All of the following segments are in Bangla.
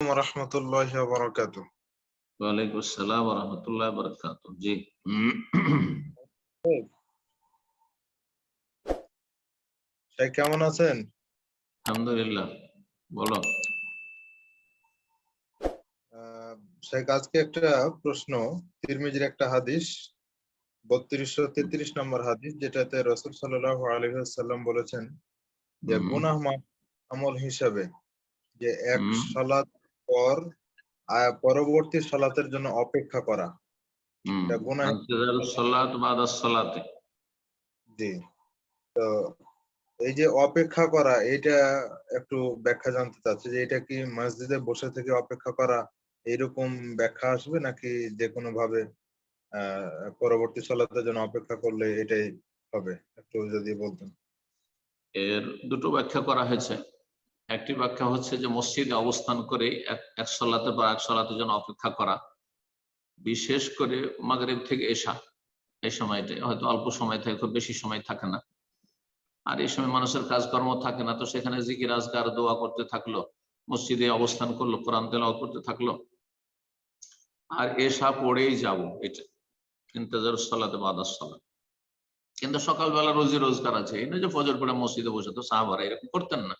ওয়া রাহমাতুল্লাহি ওয়া বারাকাতুহু। ওয়ালাইকুম আসসালাম ওয়া রাহমাতুল্লাহি ওয়া বারাকাতুহু। জি। শেখ কেমন আছেন? আলহামদুলিল্লাহ। বলো। শেখ আজকে একটা প্রশ্ন, তিরমিজির একটা হাদিস 3233 নম্বর হাদিস, যেটাতে রাসূল সাল্লাল্লাহু আলাইহি ওয়াসাল্লাম বলেছেন যে গুনাহ মাফ আমল হিসাবে যে এক সালাত পর পরবর্তী সালাতের জন্য অপেক্ষা করা, এটা গুনাহ। ইন্তিজারুস সালাত বাদাস সালাতে। জি। তো এই যে অপেক্ষা করা, এটা একটু ব্যাখ্যা জানতে চাচ্ছি যে এটা কি মসজিদে বসে থেকে অপেক্ষা করা এরকম ব্যাখ্যা আসবে, নাকি যে কোনো ভাবে পরবর্তী সালাতের জন্য অপেক্ষা করলে এটাই হবে? একটু যদি বলতেন। এর দুটো ব্যাখ্যা করা হয়েছে। একটি ব্যাখ্যা হচ্ছে যে মসজিদে অবস্থান করে এক সালাতের পর এক সালাতের জন্য অপেক্ষা করা, বিশেষ করে মাগরিব থেকে এশা, এই সময়টা হয়তো অল্প সময় থাকে, খুব বেশি সময় থাকে না। আর এই সময় মানুষের কাজকর্ম থাকে না, তো সেখানে জিকির আজকার দোয়া করতে থাকলো, মসজিদে অবস্থান করলো, কোরআন তেলাওয়াত করতে থাকলো, আর এশা পড়েই যাব, এটা ইন্তেজারুস সালাতে বাদাস সালাত। কিন্তু সকালবেলা রোজি রোজগার আছে, এই নয় যে ফজর পড়ে মসজিদে বসে, তো সাহাবারা এরকম করতেন না।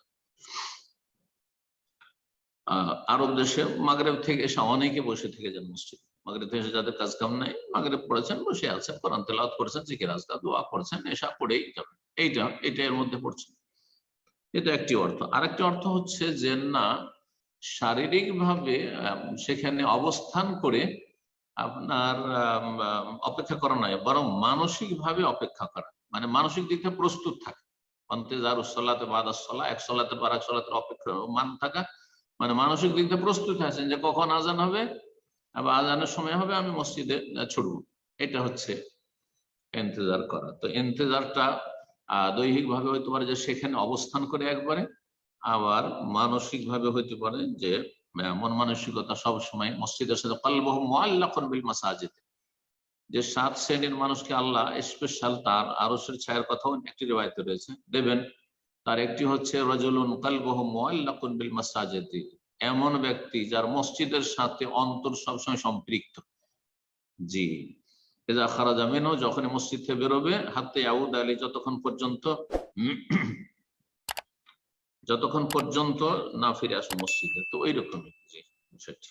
আরব দেশে মাগরিব থেকে এসে অনেকে বসে থেকে যান মসজিদে। মাগরিব থেকে এসে যাদের কাজ কাম নাই, মাগরিব পড়েছেন, বসে আছেন, কোরআন তেলাওয়াত করেছেন, জিকির আজকার দোয়া করছেন, এশা পড়েই যাবেন, এইটা এর মধ্যে পড়ছেন। এটা একটি অর্থ। আরেকটি অর্থ হচ্ছে যে না, শারীরিক ভাবে সেখানে অবস্থান করে আপনার অপেক্ষা করা নয়, বরং মানসিক ভাবে অপেক্ষা করা, মানে মানসিক দিক থেকে প্রস্তুত থাকা। ইন্তিজারুস সালাতে বাদাস সালাত, এক সালাতের পর এক সালাতের অপেক্ষা মান থাকা, মানে মানসিক দিক থেকে প্রস্তুত আছেন যে কখন আজান হবে, আবার আজানের সময় হবে, আমি মসজিদে ছুটবো। এটা হচ্ছে ইন্তেজার করা। তো ইন্তেজারটা দৈহিক ভাবে হইতে পারে যে সেখানে অবস্থান করে একবারে, আবার মানসিক ভাবে হইতে পারে যে মন মানসিকতা সব সময় মসজিদের সাথে কলবুহু মুআল্লাকুন বিল মাসাজিদ, যে 7 শ্রেণীর মানুষকে আল্লাহ স্পেশাল তার আরশের ছায়ার কথাও একটি রিওয়ায়াতে রয়েছে দেবেন। তার একটি হচ্ছে রাজুলুন কলবুহু মুআল্লাকুন বিল মাসাজিদ, এমন ব্যক্তি যার মসজিদের সাথে অন্তর সবসময় সম্পৃক্ত। জি। ইযা খারাজা মিনহু, যখন মসজিদ থেকে বেরোবে, হাত্তা ইয়াউদ আলী, যতক্ষণ পর্যন্ত না ফিরে আসে মসজিদে। তো ওই রকমই। জি, সেটা